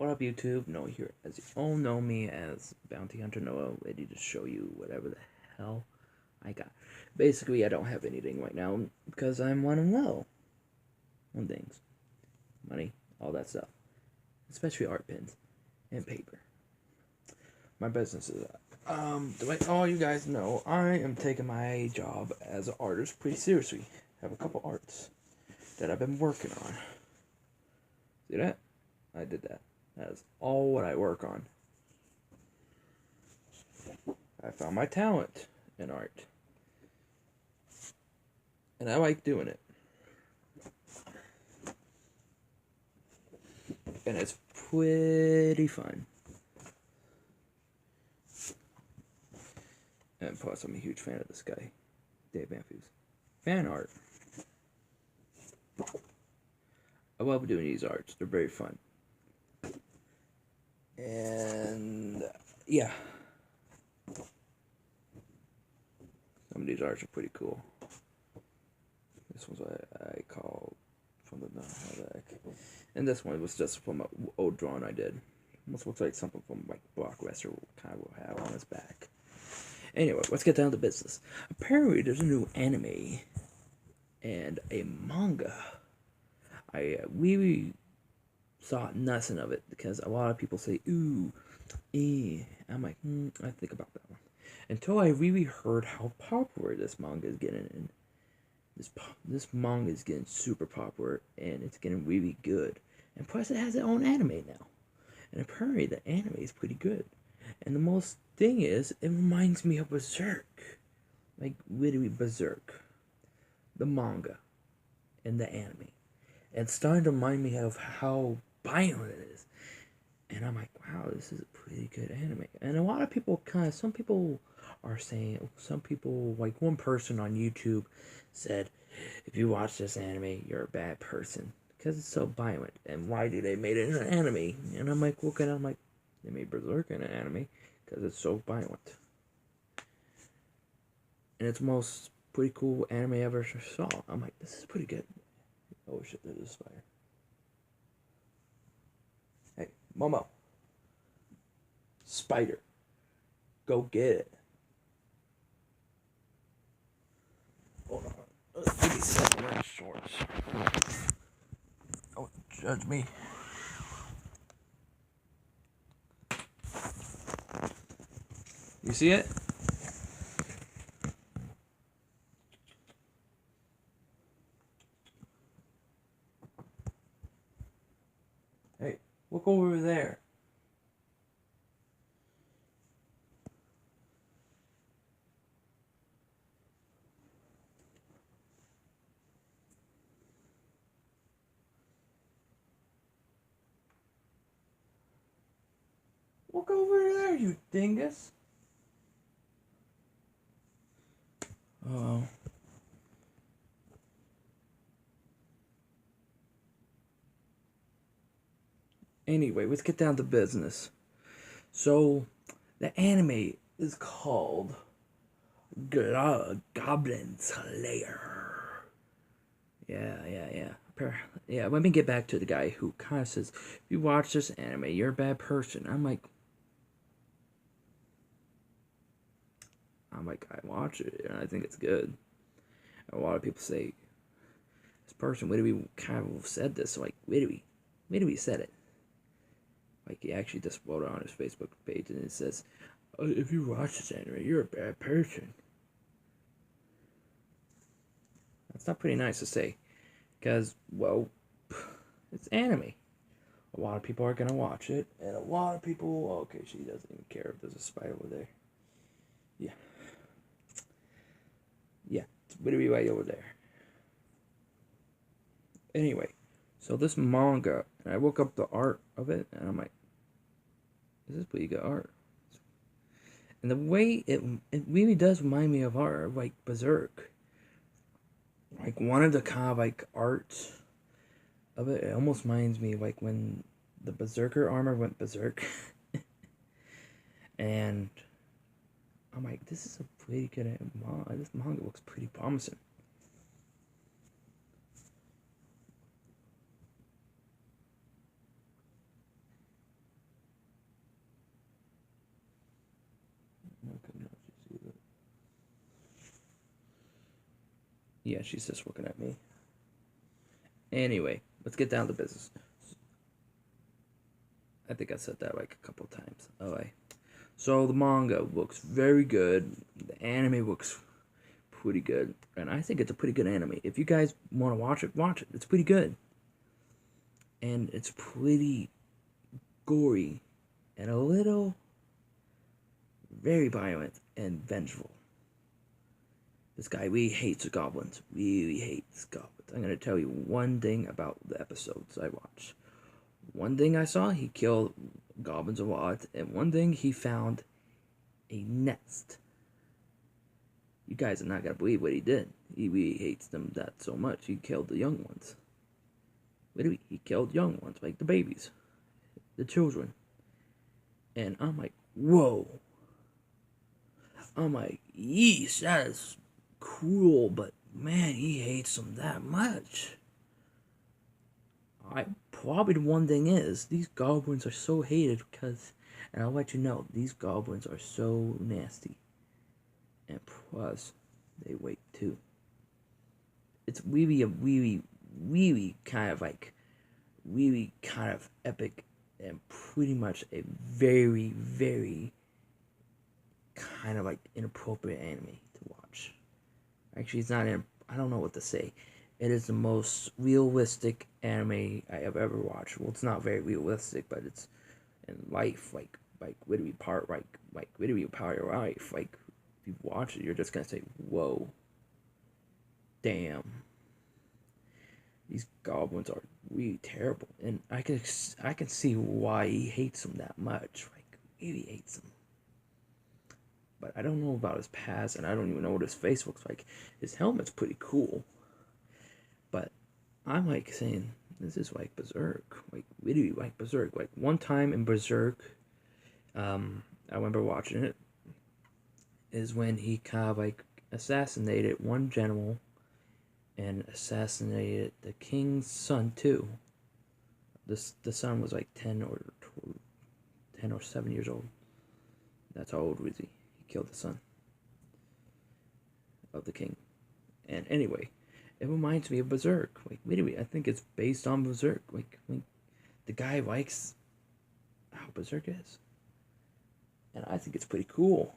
What up, YouTube? Noah here, as you all know me as Bounty Hunter Noah, ready to show you whatever the hell I got. Basically, I don't have anything right now because I'm running low on things. Money, all that stuff. Especially art pins and paper. My business is the way all you guys know, I am taking my job as an artist pretty seriously. I have a couple arts that I've been working on. See that? I did that. That's all what I work on. I found my talent in art. And I like doing it. And it's pretty fun. And plus, I'm a huge fan of this guy, Dave Matthews. Fan art. I love doing these arts. They're very fun. And yeah, some of these arts are pretty cool. This one's what I call from the deck, and this one was just from an old drawing I did. Almost looks like something from like Blockbuster kind of will have on his back. Anyway, let's get down to business. Apparently, there's a new anime and a manga. I really saw nothing of it because a lot of people say, ooh, I'm like, I think about that one. Until I really heard how popular this manga is getting, and this manga is getting super popular, and it's getting really good. And plus, it has its own anime now, and apparently the anime is pretty good. And the most thing is, it reminds me of Berserk, like literally Berserk, the manga, and the anime. And it's starting to remind me of how violent it is. And I'm like, wow, this is a pretty good anime. And a lot of people some people are saying, like one person on YouTube said, if you watch this anime, you're a bad person. Because it's so violent. And why do they made it in an anime? And I'm like, looking at it, I'm like, they made Berserk in an anime because it's so violent. And it's the most pretty cool anime I ever saw. I'm like, this is pretty good. Oh shit, there's a spider. Hey, Momo. Spider. Go get it. Hold on. Give me a second. I'm shorts. Don't judge me. You see it? Hey, look over there. Look over there, you dingus. Oh. Anyway, let's get down to business. So, the anime is called Goblin Slayer. Yeah. Yeah, let me get back to the guy who kind of says, if you watch this anime, you're a bad person. I'm like, I watch it, and I think it's good. A lot of people say, this person, where do we kind of said this? Like, where do we said it? Like, he actually just wrote it on his Facebook page, and it says, if you watch this anime, you're a bad person. That's not pretty nice to say, because, well, it's anime. A lot of people are gonna watch it, and a lot of people, okay, she doesn't even care if there's a spider over there. Yeah, it's literally right over there. Anyway, so this manga, and I look up the art of it, and I'm like, this is pretty good art. And the way it really does remind me of art, like Berserk. Like one of the kind of like art of it, it almost reminds me like when the Berserker armor went berserk. And I'm like, this is a pretty good manga. This manga looks pretty promising. Okay, no, she sees it. Yeah, she's just looking at me. Anyway, let's get down to business. I think I said that like a couple times. Alright. So the manga looks very good. The anime looks pretty good. And I think it's a pretty good anime. If you guys want to watch it, watch it. It's pretty good. And it's pretty gory and a little very violent and vengeful. This guy really hates the goblins. Really hates goblins. I'm going to tell you one thing about the episodes I watched. One thing I saw, he killed goblins a lot. And one thing, he found a nest. You guys are not going to believe what he did. He really hates them that so much. He killed the young ones. Literally, he killed young ones, like the babies. The children. And I'm like, whoa. I'm like, yeesh, that is cool, but man, he hates them that much. Probably the one thing is, these goblins are so hated because, and I'll let you know, these goblins are so nasty. And plus, they wait too. It's really a really kind of like, really kind of epic and pretty much a very kind of like inappropriate anime to watch. Actually, it's not. I don't know what to say. It is the most realistic anime I have ever watched. Well, it's not very realistic, but it's in life, like literally like literally part of life. Like if you watch it, you're just gonna say, "Whoa, damn, these goblins are really terrible," and I can see why he hates them that much. Like really hates them. But I don't know about his past, and I don't even know what his face looks like. His helmet's pretty cool, but I'm like saying this is like Berserk, like literally like Berserk. Like one time in Berserk, I remember watching it, is when he kind of like assassinated one general and assassinated the king's son too. The son was like 10 or 7 years old. That's how old was he? He killed the son of the king. And anyway, it reminds me of Berserk. Like literally, I think it's based on Berserk. Like the guy likes how Berserk is, and I think it's pretty cool.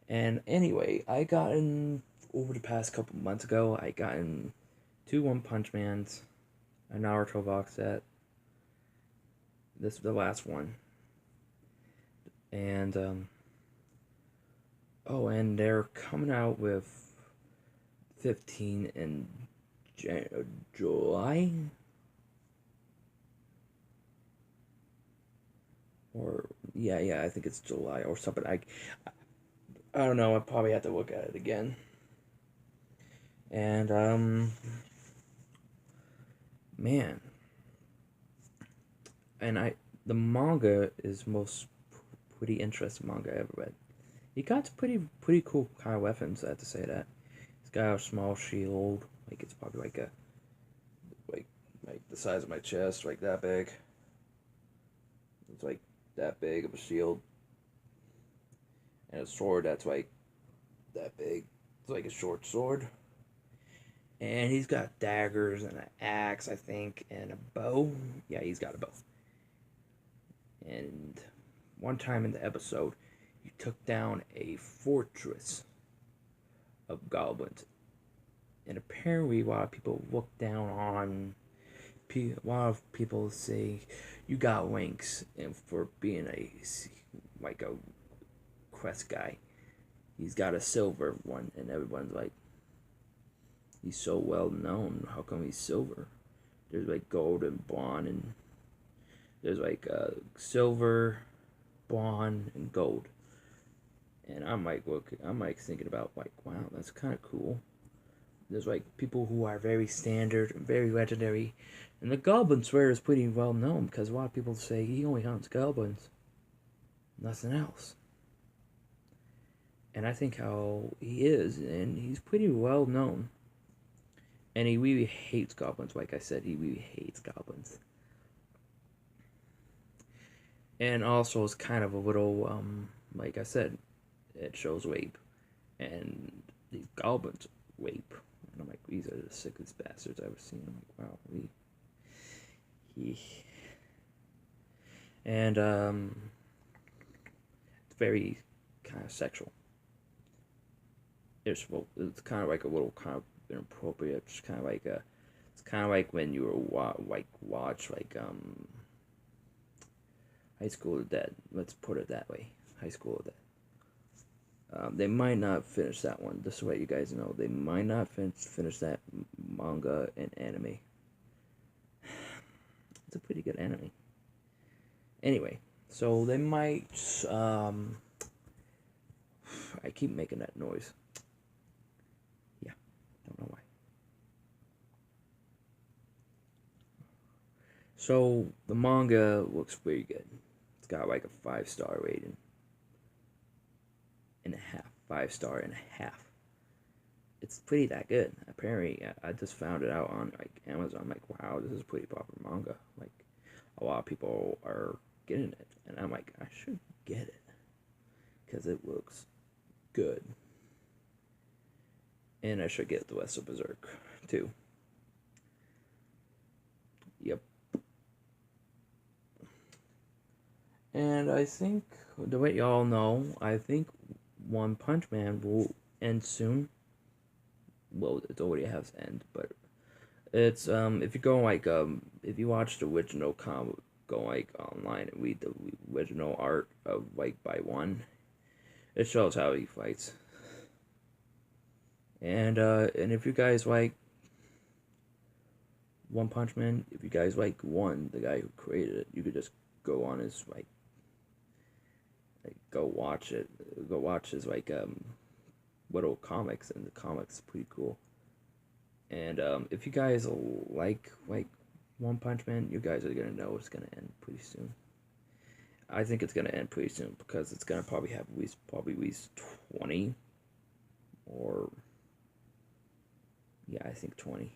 And anyway, I got in over the past couple months ago. I got in 2 One Punch Mans, a Naruto box set. This is the last one, and oh, and they're coming out with 15 in July, or yeah, I think it's July or something. I don't know. I probably have to look at it again. And man, and the manga is most pretty interesting manga I ever read. He got pretty cool kind of weapons. I have to say that. He's got a small shield, like it's probably like like the size of my chest, like that big. It's like that big of a shield, and a sword that's like that big. It's like a short sword. And he's got daggers and an axe, I think, and a bow. Yeah, he's got a bow. And one time in the episode, he took down a fortress of goblins. And apparently, a lot of people look down on. A lot of people say you got links, and for being a quest guy, he's got a silver one, and everyone's like, he's so well known. How come he's silver? There's like gold and blonde, and there's like silver, blonde, and gold. And I'm like, look, I'm like thinking about like, wow, that's kind of cool. There's like people who are very standard, very legendary, and the Goblin Slayer is pretty well known because a lot of people say he only hunts goblins, nothing else. And I think how he is, and he's pretty well known. And he really hates goblins. Like I said, he really hates goblins. And also is kind of a little, like I said, it shows rape, and these goblins rape. And I'm like, these are the sickest bastards I've ever seen. I'm like, wow, he. And it's very kind of sexual. It's kind of like a little kind of inappropriate. It's kind of like a. It's kind of like when you were watch High School of the Dead. Let's put it that way. High School of the Dead. They might not finish that one. Just to let you guys know, they might not finish that manga and anime. It's a pretty good anime. Anyway, so they might. I keep making that noise. Yeah, don't know why. So the manga looks pretty good. It's got like a 5-star rating. And a half. 5-star and a half. It's pretty that good. Apparently, I just found it out on like Amazon. I'm like, wow, this is a pretty popular manga. Like, a lot of people are getting it, and I'm like, I should get it because it looks good, and I should get the rest of Berserk too. Yep. And I think, the way y'all know, I think One Punch Man will end soon. Well, it already has end, but it's if you go like if you watch the original comic, go like online and read the original art of like by One, it shows how he fights. And if you guys like One Punch Man, if you guys like One, the guy who created it, you could just go on his go watch it. Go watch his little comics, and the comics pretty cool. And if you guys like One Punch Man, you guys are gonna know it's gonna end pretty soon. I think it's gonna end pretty soon because it's gonna probably have at least 20, or yeah, I think 20.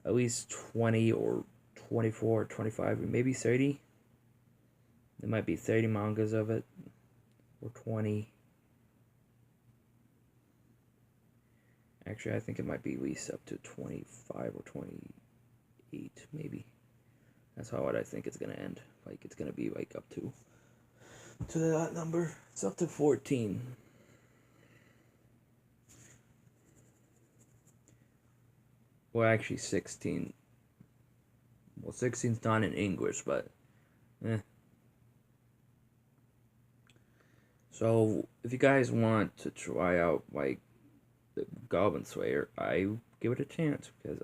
At least 20 or 24 or 25 or maybe 30. There might be 30 mangas of it, or 20. Actually, I think it might be at least up to 25 or 28, maybe. That's how I think it's gonna end. Like, it's gonna be like up to that number. It's up to 14. Well, actually 16. Well, 16's not in English, but So, if you guys want to try out like the Goblin Slayer, I give it a chance because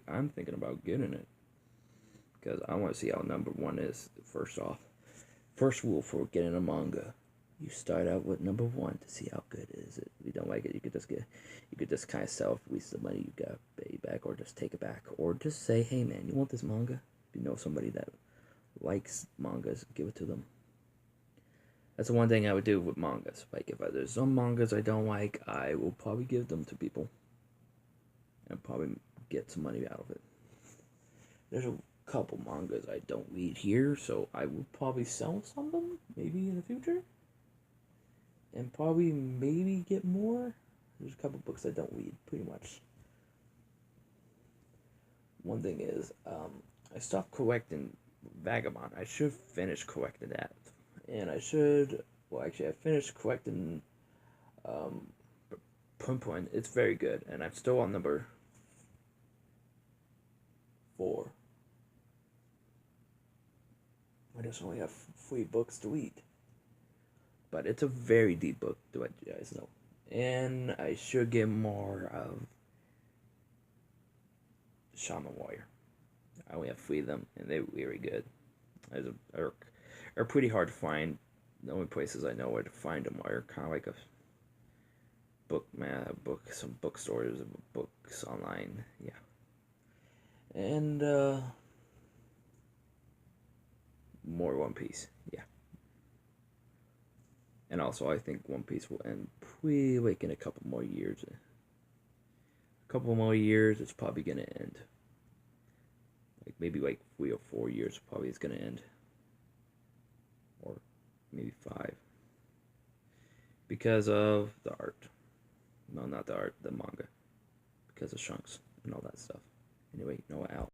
I'm thinking about getting it because I want to see how number 1 is. First off, first rule for getting a manga, you start out with number 1 to see how good is it. If you don't like it, you could just kind of sell for the money you got, pay back, or just take it back, or just say, hey man, you want this manga? If you know somebody that likes mangas, give it to them. That's the one thing I would do with mangas. Like, if there's some mangas I don't like, I will probably give them to people. And probably get some money out of it. There's a couple mangas I don't read here, so I will probably sell some of them, maybe in the future. And probably maybe get more. There's a couple books I don't read, pretty much. One thing is, I stopped collecting Vagabond. I should finish collecting that. And I should, well, actually, I finished collecting Punpun. It's very good, and I'm still on number 4. I just only have 3 books to read. But it's a very deep book, to let you guys know. And I should get more of Shaman Warrior. I only have 3 of them, and they're very good. Are pretty hard to find. The only places I know where to find them are kind of like a some bookstores, books online, yeah. And more One Piece, yeah. And also, I think One Piece will end pretty like in a couple more years. It's probably gonna end. Like maybe like 3 or 4 years, probably it's gonna end. Or maybe 5. because of the art. No, not the art, the manga. Because of Shanks and all that stuff. Anyway, Noah out.